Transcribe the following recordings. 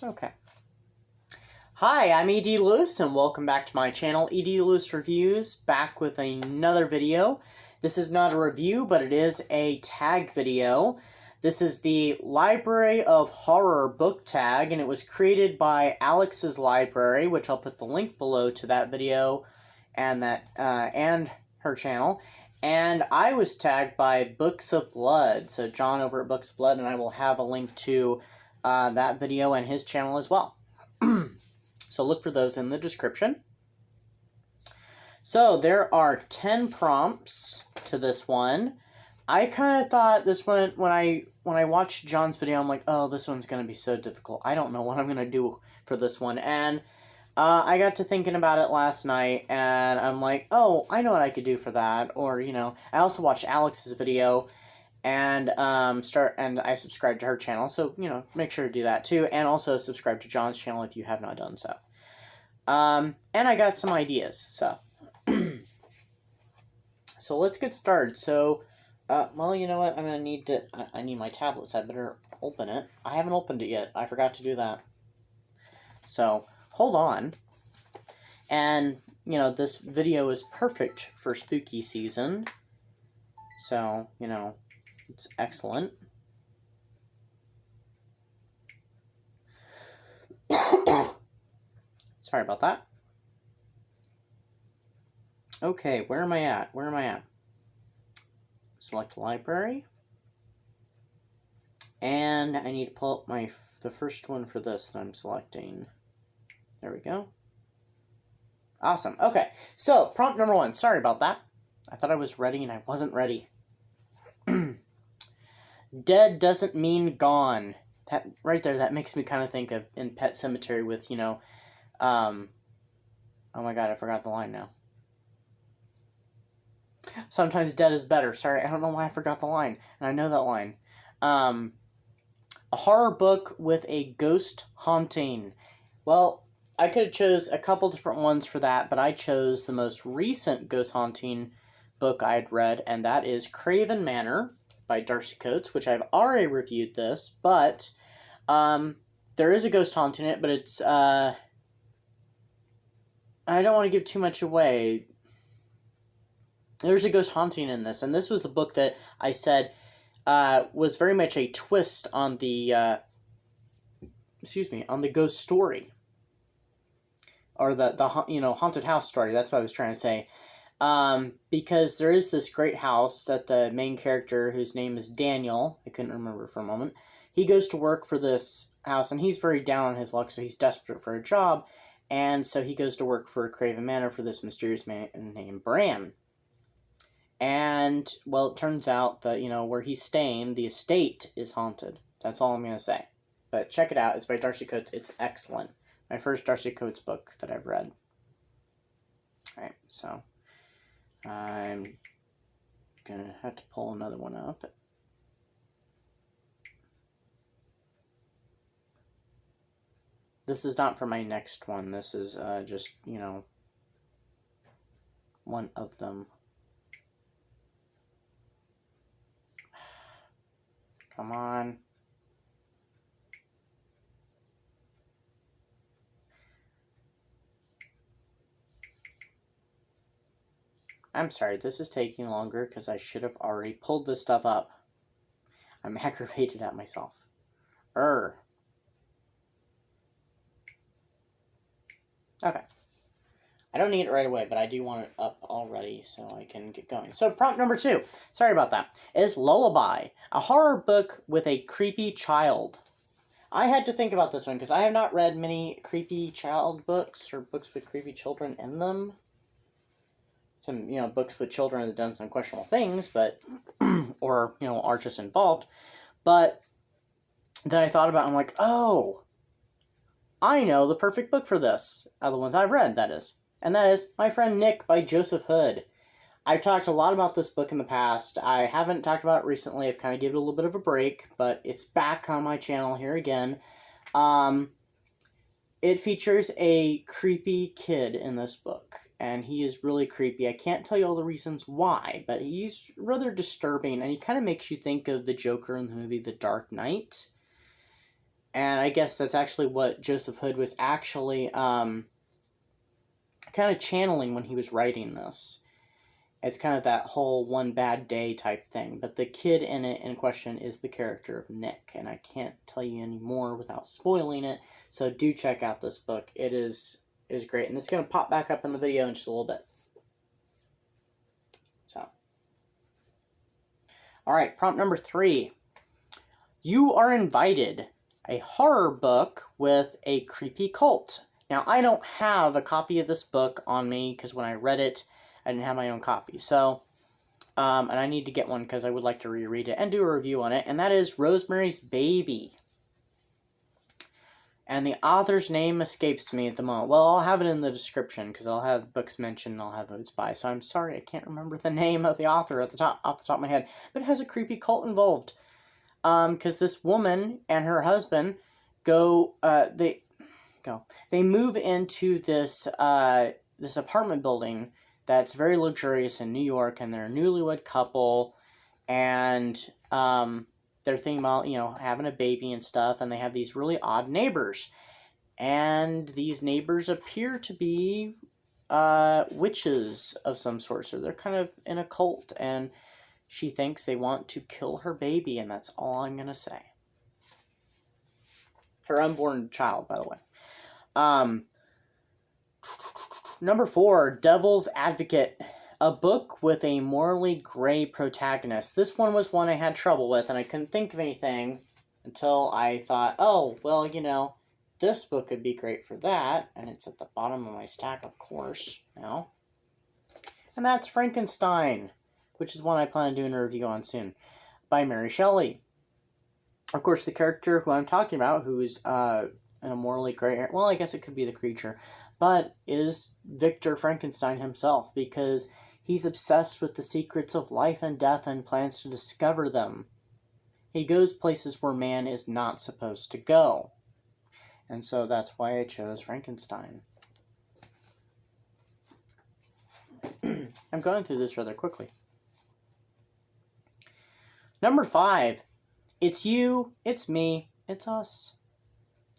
Okay. Hi, I'm E.D. Lewis, and welcome back to my channel, E.D. Lewis Reviews, back with another video. This is not a review, but it is a tag video. This is the Library of Horror book tag, and it was created by Alex's Library, which I'll put the link below to that video and and her channel. And I was tagged by Books of Blood, so John over at Books of Blood, and I will have a link to that video and his channel as well. So look for those in the description. So there are 10 prompts to this one. I kind of thought this one, when I watched John's video, I'm like, oh, this one's going to be so difficult. I don't know what I'm going to do for this one. And I got to thinking about it last night, and I'm like, oh, I know what I could do for that. Or, you know, I also watched Alex's video, and I subscribed to her channel, so, you know, make sure to do that too, and also subscribe to John's channel if you have not done so. And I got some ideas, so. So let's get started. So, well, you know what, I'm gonna need to, I need my tablet, so I better open it. I haven't opened it yet, I forgot to do that. So, hold on. And, you know, this video is perfect for spooky season, so, you know, it's excellent. Sorry about that. Okay, where am I at? Select library. And I need to pull up the first one for this that I'm selecting. There we go. Awesome. Okay, so prompt number 1. Sorry about that. I thought I was ready and I wasn't ready. Dead doesn't mean gone. That right there, that makes me kind of think of in Pet Sematary with, you know, oh my god, I forgot the line now. Sometimes dead is better. Sorry, I don't know why I forgot the line, and I know that line. A horror book with a ghost haunting. Well, I could have chose a couple different ones for that, but I chose the most recent ghost haunting book I'd read, and that is Craven Manor by Darcy, which I've already reviewed this, but there is a ghost haunting it, but it's, I don't want to give too much away. There's a ghost haunting in this, and this was the book that I said was very much a twist on the, on the ghost story. Or the you know, haunted house story, that's what I was trying to say. Because there is this great house that the main character, whose name is Daniel, I couldn't remember for a moment, he goes to work for this house, and he's very down on his luck, so he's desperate for a job, and so he goes to work for Craven Manor for this mysterious man named Bran. And, well, it turns out that, you know, where he's staying, the estate is haunted. That's all I'm going to say. But check it out, it's by Darcy Coates, it's excellent. My first Darcy Coates book that I've read. Alright, so I'm gonna have to pull another one up. This is not for my next one. This is just, you know, one of them. Come on. I'm sorry, this is taking longer because I should have already pulled this stuff up. I'm aggravated at myself. Okay. I don't need it right away, but I do want it up already so I can get going. So prompt number 2, sorry about that, is Lullaby, a horror book with a creepy child. I had to think about this one because I have not read many creepy child books or books with creepy children in them. Some, you know, books with children that have done some questionable things, but, or, you know, are just involved. But then I thought about it, I'm like, oh, I know the perfect book for this. The ones I've read, that is. And that is My Friend Nick by Joseph Hood. I've talked a lot about this book in the past. I haven't talked about it recently. I've kind of given it a little bit of a break, but it's back on my channel here again. It features a creepy kid in this book, and he is really creepy. I can't tell you all the reasons why, but he's rather disturbing, and he kind of makes you think of the Joker in the movie The Dark Knight. And I guess that's actually what Joseph Hood was actually kind of channeling when he was writing this. It's kind of that whole one bad day type thing. But the kid in question is the character of Nick. And I can't tell you any more without spoiling it. So do check out this book. It is great. And it's going to pop back up in the video in just a little bit. So. Alright, prompt number 3. You are invited. A horror book with a creepy cult. Now, I don't have a copy of this book on me because when I read it, I didn't have my own copy. So, and I need to get one because I would like to reread it and do a review on it. And that is Rosemary's Baby. And the author's name escapes me at the moment. Well, I'll have it in the description because I'll have books mentioned and I'll have who it's by. So I'm sorry, I can't remember the name of the author off the top of my head. But it has a creepy cult involved. Because this woman and her husband they move into this this apartment building that's very luxurious in New York, and they're a newlywed couple, and they're thinking about, having a baby and stuff, and they have these really odd neighbors, and these neighbors appear to be witches of some sort, so they're kind of in a cult, and she thinks they want to kill her baby, and that's all I'm going to say. Her unborn child, by the way. Number 4, Devil's Advocate. A book with a morally gray protagonist. This one was one I had trouble with, and I couldn't think of anything until I thought, oh, well, this book would be great for that, and it's at the bottom of my stack, of course, now. And that's Frankenstein, which is one I plan on doing a review on soon, by Mary Shelley. Of course, the character who I'm talking about, who is in a morally gray, well, I guess it could be the creature, but is Victor Frankenstein himself, because he's obsessed with the secrets of life and death and plans to discover them. He goes places where man is not supposed to go. And so that's why I chose Frankenstein. I'm going through this rather quickly. Number 5, It's You, It's Me, It's Us.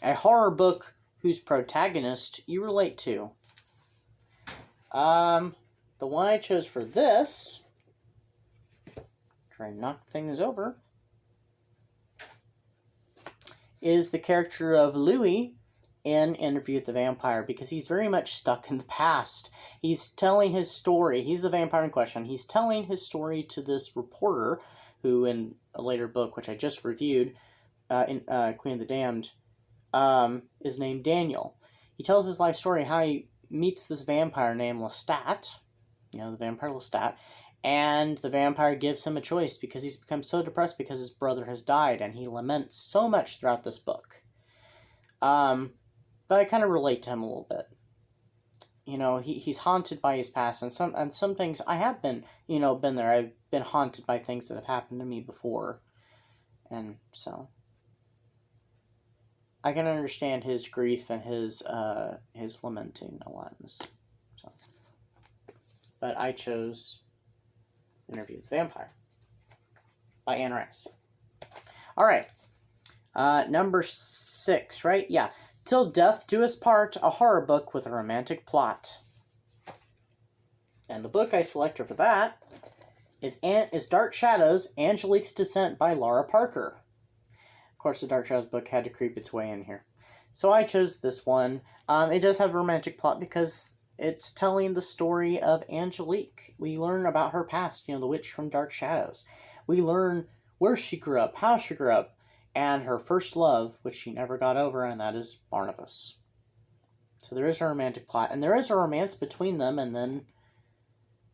A horror book whose protagonist you relate to. The one I chose for this, try and knock things over, is the character of Louis in Interview with the Vampire, because he's very much stuck in the past. He's telling his story. He's the vampire in question. He's telling his story to this reporter, who in a later book, which I just reviewed, in Queen of the Damned, is named Daniel. He tells his life story, how he meets this vampire named Lestat, the vampire Lestat, and the vampire gives him a choice because he's become so depressed because his brother has died, and he laments so much throughout this book. But I kind of relate to him a little bit. He's haunted by his past, and some things I have been there. I've been haunted by things that have happened to me before, and so I can understand his grief and his lamenting a lot in this. So, but I chose Interview with the Vampire by Anne Rice. All right, number 6, right? Yeah. Till Death Do Us Part, a horror book with a romantic plot. And the book I selected for that is Dark Shadows, Angeliques Descent by Laura Parker. Of course, the Dark Shadows book had to creep its way in here. So I chose this one. It does have a romantic plot because it's telling the story of Angelique. We learn about her past, the witch from Dark Shadows. We learn where she grew up, how she grew up, and her first love, which she never got over, and that is Barnabas. So there is a romantic plot, and there is a romance between them, and then,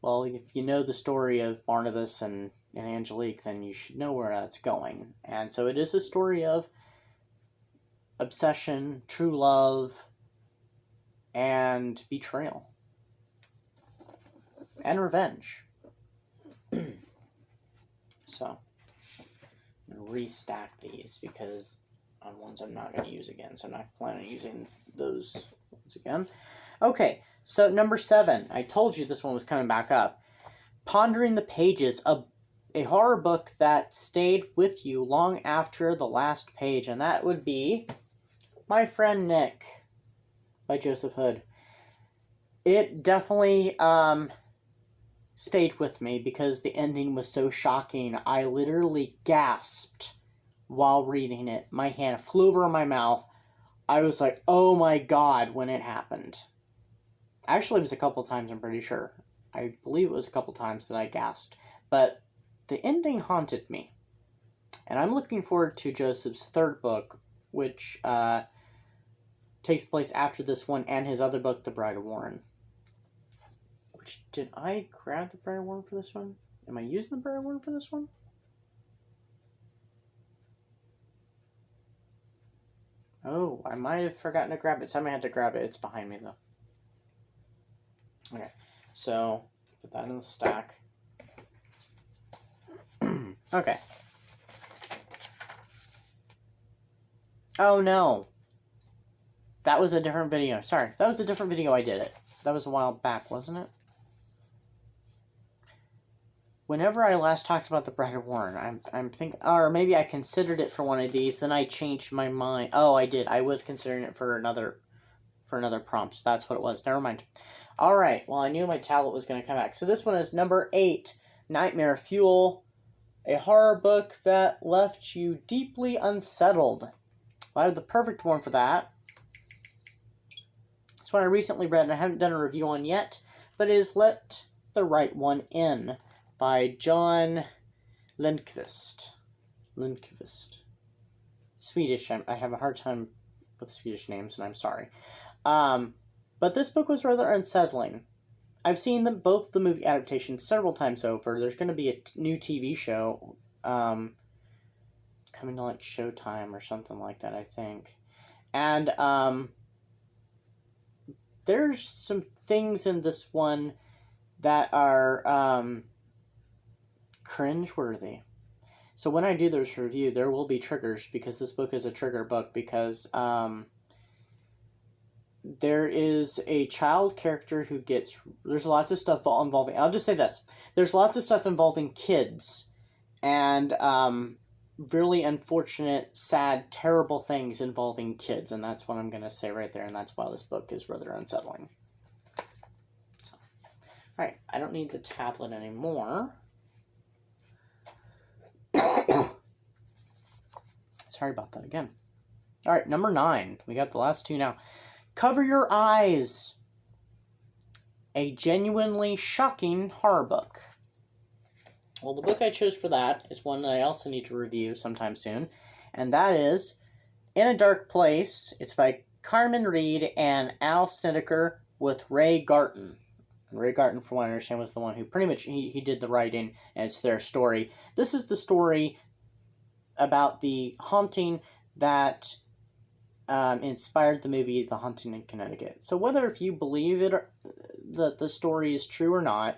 well, if you know the story of Barnabas and Angelique, then you should know where that's going. And so it is a story of obsession, true love, and betrayal. And revenge. So I'm going to restack these because on ones I'm not going to use again, so I'm not planning on using those ones again. Okay, so number 7. I told you this one was coming back up. Pondering the Pages, a horror book that stayed with you long after the last page, and that would be My Friend Nick by Joseph Hood. It definitely stayed with me because the ending was so shocking. I literally gasped while reading it. My hand flew over my mouth. I was like, oh my god, when it happened. Actually, it was a couple times, I'm pretty sure. I believe it was a couple times that I gasped. But the ending haunted me. And I'm looking forward to Joseph's third book, which takes place after this one and his other book, The Bride of Warren. Which, did I grab The Bride of Warren for this one? Am I using The Bride of Warren for this one? Oh, I might have forgotten to grab it. Somebody had to grab it. It's behind me, though. Okay, so put that in the stack. Okay. Oh, no. That was a different video. Sorry, that was a different video I did it. That was a while back, wasn't it? Whenever I last talked about The Bride of Warren, I'm thinking, or maybe I considered it for one of these, then I changed my mind. Oh, I did. I was considering it for another prompt. That's what it was. Never mind. All right. Well, I knew my tablet was going to come back. So this one is number 8, Nightmare Fuel, a horror book that left you deeply unsettled. Well, I have the perfect one for that. It's one I recently read and I haven't done a review on yet, but it is Let the Right One In by John Lindqvist. Swedish. I have a hard time with Swedish names, and I'm sorry. But this book was rather unsettling. I've seen both the movie adaptations several times over. There's going to be a new TV show coming to like Showtime or something like that, I think. And there's some things in this one that are cringeworthy. So when I do this review, there will be triggers because this book is a trigger book because there is a child character who gets... There's lots of stuff involving... I'll just say this. There's lots of stuff involving kids and really unfortunate, sad, terrible things involving kids. And that's what I'm going to say right there. And that's why this book is rather unsettling. So, all right. I don't need the tablet anymore. Sorry about that again. All right, number 9. We got the last two now. Cover Your Eyes. A genuinely shocking horror book. Well, the book I chose for that is one that I also need to review sometime soon. And that is In a Dark Place. It's by Carmen Reed and Al Snedeker with Ray Garton. And Ray Garton, from what I understand, was the one who pretty much he did the writing, and it's their story. This is the story about the haunting that inspired the movie The Haunting in Connecticut. So whether if you believe it that the story is true or not,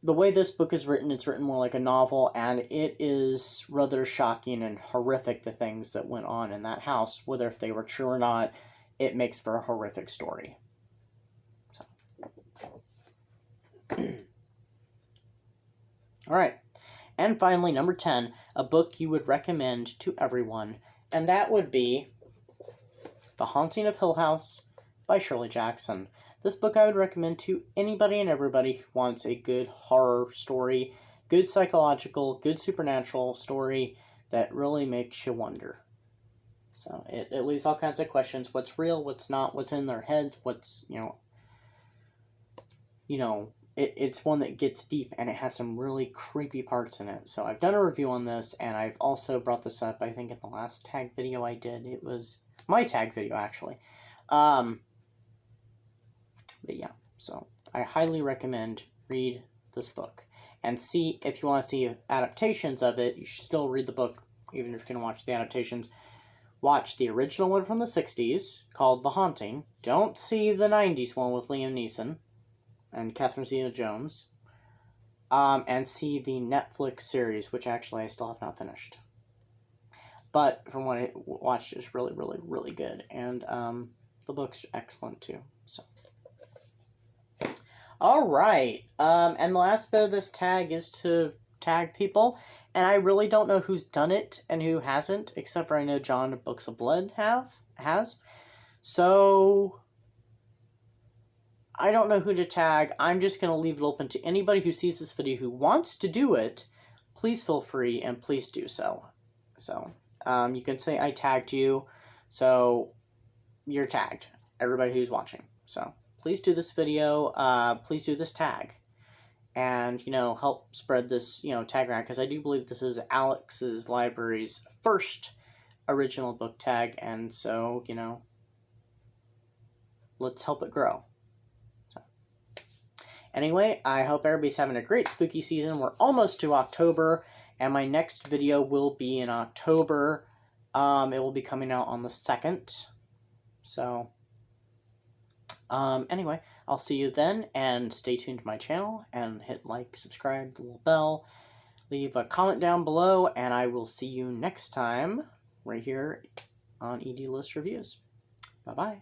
the way this book is written, it's written more like a novel, and it is rather shocking and horrific, the things that went on in that house. Whether if they were true or not, it makes for a horrific story. So. All right. And finally, number 10, a book you would recommend to everyone, and that would be The Haunting of Hill House by Shirley Jackson. This book I would recommend to anybody and everybody who wants a good horror story, good psychological, good supernatural story that really makes you wonder. So it leaves all kinds of questions. What's real, what's not, what's in their head, what's, It's one that gets deep, and it has some really creepy parts in it. So I've done a review on this, and I've also brought this up, I think, in the last tag video I did. It was my tag video, actually. But yeah, so I highly recommend read this book. And see, if you want to see adaptations of it, you should still read the book, even if you're going to watch the adaptations. Watch the original one from the 60s, called The Haunting. Don't see the 90s one with Liam Neeson and Catherine Zeta-Jones, and see the Netflix series, which actually I still have not finished. But from what I watched, it's really, really, really good, and the book's excellent too. So, all right, and the last bit of this tag is to tag people, and I really don't know who's done it and who hasn't, except for I know John at Books of Blood has. So I don't know who to tag. I'm just going to leave it open to anybody who sees this video who wants to do it. Please feel free and please do so. So you can say I tagged you, so you're tagged. Everybody who's watching. So please do this video. Please do this tag, and help spread this tag around, because I do believe this is Alex's library's first original book tag, and so let's help it grow. Anyway, I hope everybody's having a great spooky season. We're almost to October, and my next video will be in October. It will be coming out on the 2nd. So, anyway, I'll see you then, and stay tuned to my channel, and hit like, subscribe, the little bell, leave a comment down below, and I will see you next time, right here on ED List Reviews. Bye-bye.